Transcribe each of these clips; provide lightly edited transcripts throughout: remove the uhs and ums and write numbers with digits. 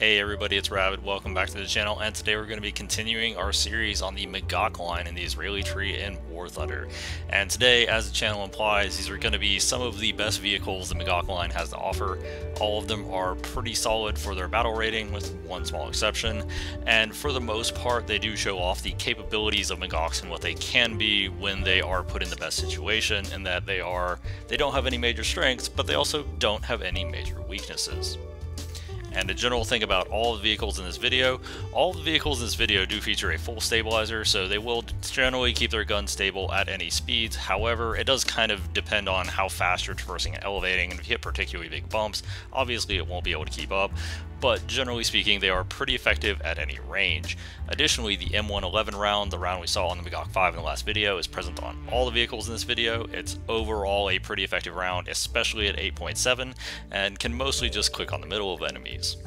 Hey everybody, it's Rabbit. Welcome back to the channel, and today we're going to be continuing our series on the Magach line in the Israeli tree in War Thunder. And today, as the channel implies, these are going to be some of the best vehicles the Magach line has to offer. All of them are pretty solid for their battle rating, with one small exception, and for the most part they do show off the capabilities of Magachs and what they can be when they are put in the best situation, in that they don't have any major strengths, but they also don't have any major weaknesses. And a general thing about all the vehicles in this video, all the vehicles in this video do feature a full stabilizer, so they will generally keep their guns stable at any speeds. However, it does kind of depend on how fast you're traversing and elevating, and if you hit particularly big bumps, obviously it won't be able to keep up, but generally speaking they are pretty effective at any range. Additionally, the M111 round, the round we saw on the Magach 5 in the last video, is present on all the vehicles in this video. It's overall a pretty effective round, especially at 8.7, and can mostly just click on the middle of enemies.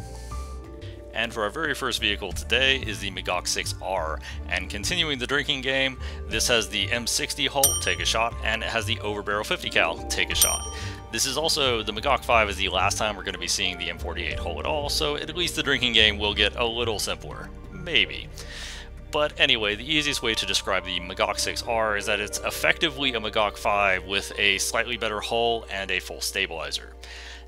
And for our very first vehicle today is the Magach 6R, and continuing the drinking game, this has the M60 hull, take a shot, and it has the overbarrel 50 cal, take a shot. This is also, the Magach 5 is the last time we're going to be seeing the M48 hull at all, so at least the drinking game will get a little simpler. Maybe. But anyway, the easiest way to describe the Magach 6R is that it's effectively a Magach 5 with a slightly better hull and a full stabilizer.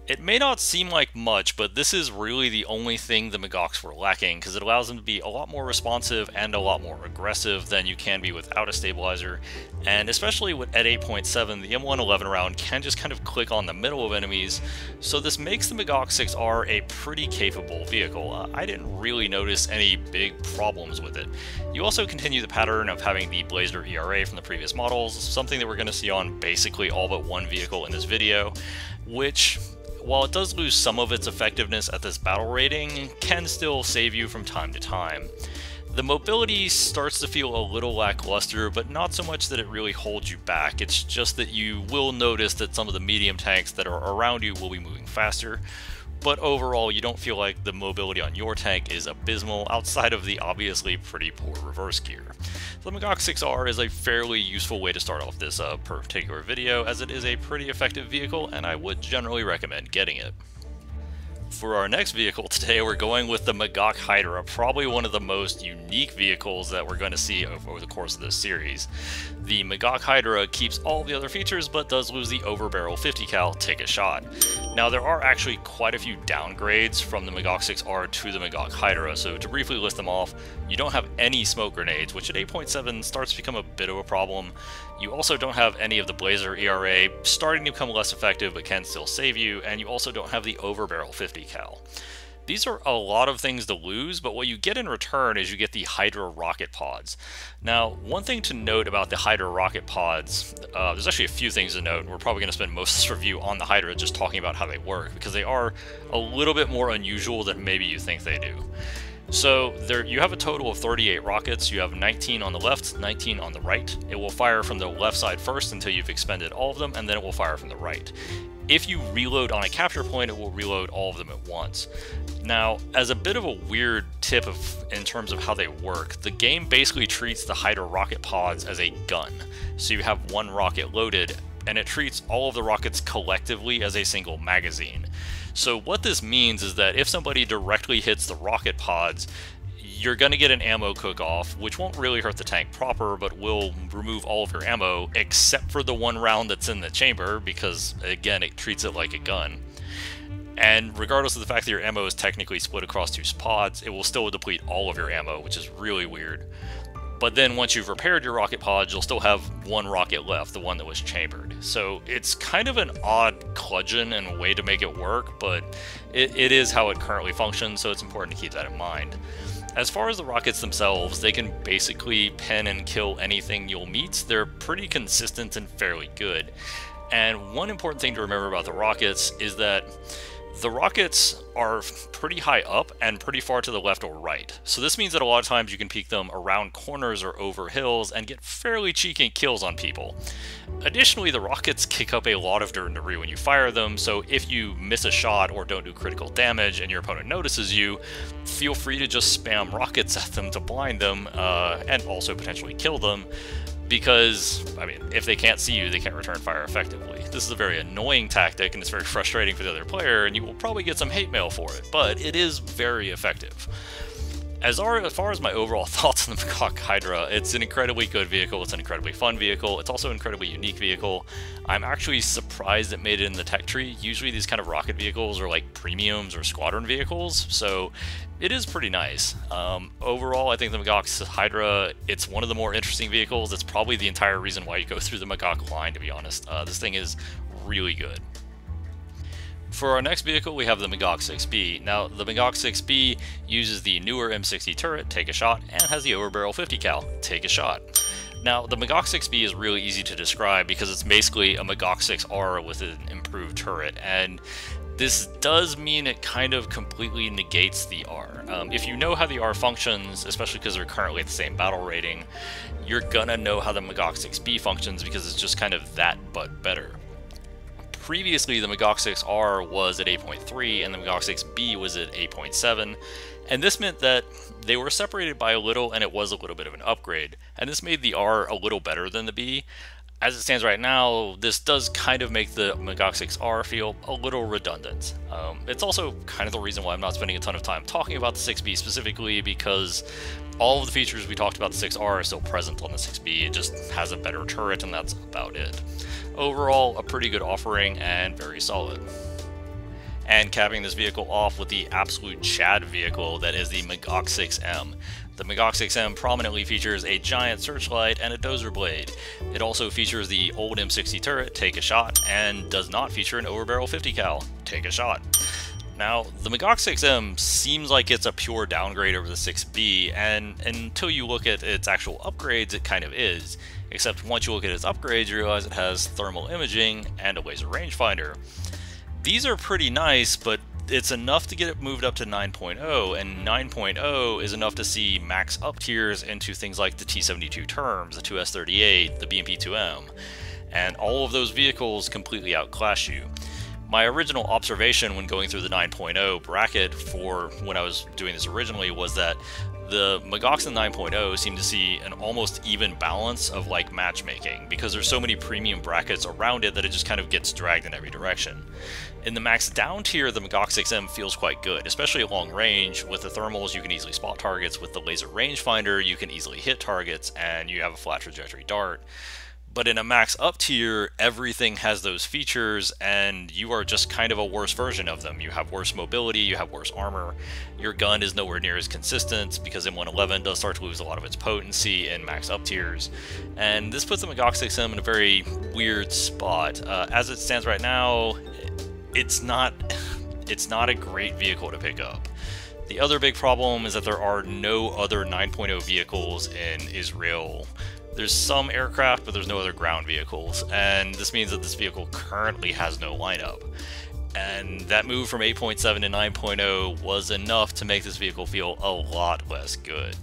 It may not seem like much, but this is really the only thing the Magachs were lacking, because it allows them to be a lot more responsive and a lot more aggressive than you can be without a stabilizer. And especially at 8.7, the M111 round can just kind of click on the middle of enemies, so this makes the Magach 6R a pretty capable vehicle. I didn't really notice any big problems with it. You also continue the pattern of having the Blazer ERA from the previous models, something that we're going to see on basically all but one vehicle in this video, which, while it does lose some of its effectiveness at this battle rating, can still save you from time to time. The mobility starts to feel a little lackluster, but not so much that it really holds you back. It's just that you will notice that some of the medium tanks that are around you will be moving faster, but overall you don't feel like the mobility on your tank is abysmal outside of the obviously pretty poor reverse gear. The Magach 6R is a fairly useful way to start off this particular video, as it is a pretty effective vehicle and I would generally recommend getting it. For our next vehicle today, we're going with the Magach Hydra, probably one of the most unique vehicles that we're going to see over the course of this series. The Magach Hydra keeps all the other features, but does lose the overbarrel 50 cal, take a shot. Now, there are actually quite a few downgrades from the Magach 6R to the Magach Hydra, so to briefly list them off, you don't have any smoke grenades, which at 8.7 starts to become a bit of a problem. You also don't have any of the Blazer ERA, starting to become less effective but can still save you, and you also don't have the overbarrel 50 cal. These are a lot of things to lose, but what you get in return is you get the Hydra rocket pods. Now, one thing to note about the Hydra rocket pods, there's actually a few things to note. We're probably going to spend most of this review on the Hydra just talking about how they work, because they are a little bit more unusual than maybe you think they do. So you have a total of 38 rockets. You have 19 on the left, 19 on the right. It will fire from the left side first until you've expended all of them, and then it will fire from the right. If you reload on a capture point, it will reload all of them at once. Now, as a bit of a weird tip in terms of how they work, the game basically treats the Hydra rocket pods as a gun. So you have one rocket loaded, and it treats all of the rockets collectively as a single magazine. So what this means is that if somebody directly hits the rocket pods, you're going to get an ammo cook-off, which won't really hurt the tank proper, but will remove all of your ammo, except for the one round that's in the chamber, because, again, it treats it like a gun. And regardless of the fact that your ammo is technically split across two pods, it will still deplete all of your ammo, which is really weird. But then once you've repaired your rocket pods, you'll still have one rocket left, the one that was chambered. So it's kind of an odd kludgeon and a way to make it work, but it is how it currently functions, so it's important to keep that in mind. As far as the rockets themselves, they can basically pen and kill anything you'll meet. They're pretty consistent and fairly good. And one important thing to remember about the rockets is that the rockets are pretty high up and pretty far to the left or right. So this means that a lot of times you can peek them around corners or over hills and get fairly cheeky kills on people. Additionally, the rockets kick up a lot of dirt and debris when you fire them, so if you miss a shot or don't do critical damage and your opponent notices you, feel free to just spam rockets at them to blind them and also potentially kill them. because, I mean, if they can't see you, they can't return fire effectively. This is a very annoying tactic, and it's very frustrating for the other player, and you will probably get some hate mail for it, but it is very effective. As far as my overall thoughts on the Magach Hydra, it's an incredibly good vehicle, it's an incredibly fun vehicle, it's also an incredibly unique vehicle. I'm actually surprised it made it in the tech tree. Usually these kind of rocket vehicles are like premiums or squadron vehicles, so it is pretty nice. Overall, I think the Magach Hydra, it's one of the more interesting vehicles. It's probably the entire reason why you go through the Magach line, to be honest. This thing is really good. For our next vehicle, we have the Magach 6B. Now, the Magach 6B uses the newer M60 turret, Take a Shot, and has the overbarrel 50 cal, Take a Shot. Now, the Magach 6B is really easy to describe because it's basically a Magach 6R with an improved turret, and this does mean it kind of completely negates the R. If you know how the R functions, especially because they're currently at the same battle rating, you're gonna know how the Magach 6B functions because it's just kind of that but better. Previously, the Magach 6R was at 8.3 and the Magach 6B was at 8.7, and this meant that they were separated by a little and it was a little bit of an upgrade, and this made the R a little better than the B. As it stands right now, this does kind of make the Magach 6R feel a little redundant. It's also kind of the reason why I'm not spending a ton of time talking about the 6B specifically, because all of the features we talked about the 6R are still present on the 6B, it just has a better turret and that's about it. Overall, a pretty good offering and very solid. And capping this vehicle off with the absolute Chad vehicle that is the Magach 6M. The Magach 6M prominently features a giant searchlight and a dozer blade. It also features the old M60 turret, Take a Shot, and does not feature an overbarrel 50 cal, Take a Shot. Now, the Magach 6M seems like it's a pure downgrade over the 6B, and until you look at its actual upgrades, it kind of is. Except once you look at its upgrades, you realize it has thermal imaging and a laser rangefinder. These are pretty nice, but it's enough to get it moved up to 9.0, and 9.0 is enough to see max up tiers into things like the T-72 Terms, the 2S38, the BMP-2M, and all of those vehicles completely outclass you. My original observation when going through the 9.0 bracket for when I was doing this originally was that the Magachs in 9.0 seem to see an almost even balance of like matchmaking, because there's so many premium brackets around it that it just kind of gets dragged in every direction. In the max down tier, the Magach 6M feels quite good, especially at long range. With the thermals, you can easily spot targets. With the laser rangefinder, you can easily hit targets, and you have a flat trajectory dart. But in a max up tier, everything has those features, and you are just kind of a worse version of them. You have worse mobility, you have worse armor, your gun is nowhere near as consistent, because M111 does start to lose a lot of its potency in max up tiers. And this puts the Magach 6M in a very weird spot. As it stands right now, it's not a great vehicle to pick up. The other big problem is that there are no other 9.0 vehicles in Israel. There's some aircraft, but there's no other ground vehicles, and this means that this vehicle currently has no lineup. And that move from 8.7 to 9.0 was enough to make this vehicle feel a lot less good.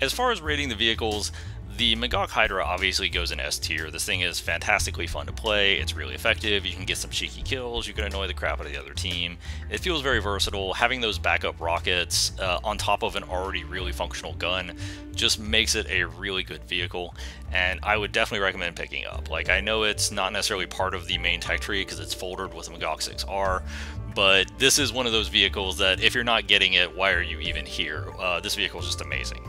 As far as rating the vehicles, the Magach Hydra obviously goes in S tier. This thing is fantastically fun to play, it's really effective, you can get some cheeky kills, you can annoy the crap out of the other team. It feels very versatile. Having those backup rockets on top of an already really functional gun just makes it a really good vehicle, and I would definitely recommend picking up. Like, I know it's not necessarily part of the main tech tree because it's folded with the Magach 6R, but this is one of those vehicles that if you're not getting it, why are you even here? This vehicle is just amazing.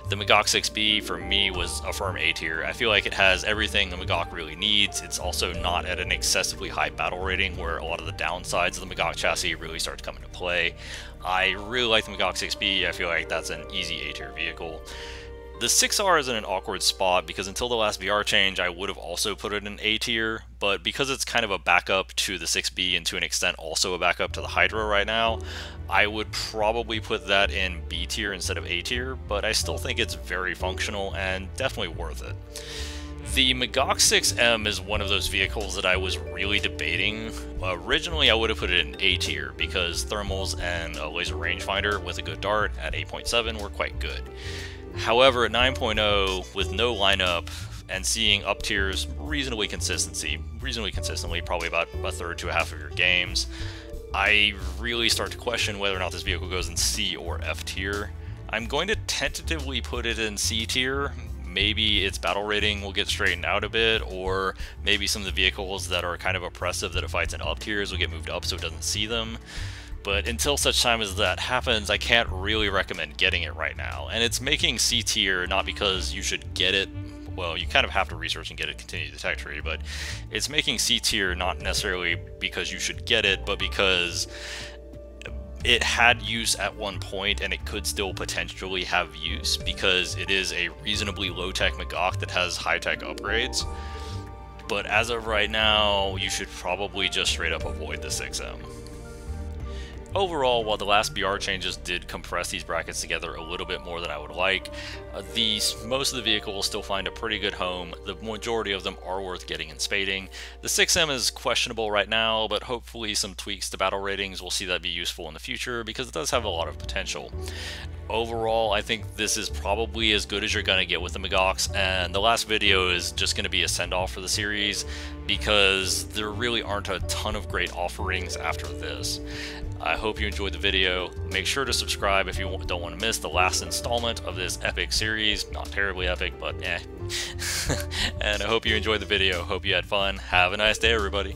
The Magach 6B for me was a firm A tier. I feel like it has everything the Magach really needs. It's also not at an excessively high battle rating where a lot of the downsides of the Magach chassis really start to come into play. I really like the Magach 6B. I feel like that's an easy A tier vehicle. The 6R is in an awkward spot because until the last VR change, I would have also put it in A tier, but because it's kind of a backup to the 6B and to an extent also a backup to the Hydra right now, I would probably put that in B tier instead of A tier, but I still think it's very functional and definitely worth it. The Magach 6M is one of those vehicles that I was really debating. Originally, I would have put it in A tier because thermals and a laser rangefinder with a good dart at 8.7 were quite good. However, at 9.0, with no lineup and seeing up tiers reasonably consistently, probably about a third to a half of your games, I really start to question whether or not this vehicle goes in C or F tier. I'm going to tentatively put it in C tier, maybe its battle rating will get straightened out a bit, or maybe some of the vehicles that are kind of oppressive that it fights in up tiers will get moved up so it doesn't see them. But until such time as that happens, I can't really recommend getting it right now. And it's making C tier not because you should get it. Well, you kind of have to research and get it, continue the tech tree, but it's making C tier not necessarily because you should get it, but because it had use at one point and it could still potentially have use because it is a reasonably low-tech Magach that has high-tech upgrades. But as of right now, you should probably just straight up avoid the 6M. Overall, while the last BR changes did compress these brackets together a little bit more than I would like, most of the vehicles still find a pretty good home. The majority of them are worth getting and spading. The 6M is questionable right now, but hopefully some tweaks to battle ratings will see that be useful in the future because it does have a lot of potential. Overall, I think this is probably as good as you're going to get with the Magachs, and the last video is just going to be a send-off for the series because there really aren't a ton of great offerings after this. I hope you enjoyed the video. Make sure to subscribe if you don't want to miss the last installment of this epic series. Not terribly epic, but eh. And I hope you enjoyed the video. Hope you had fun. Have a nice day, everybody.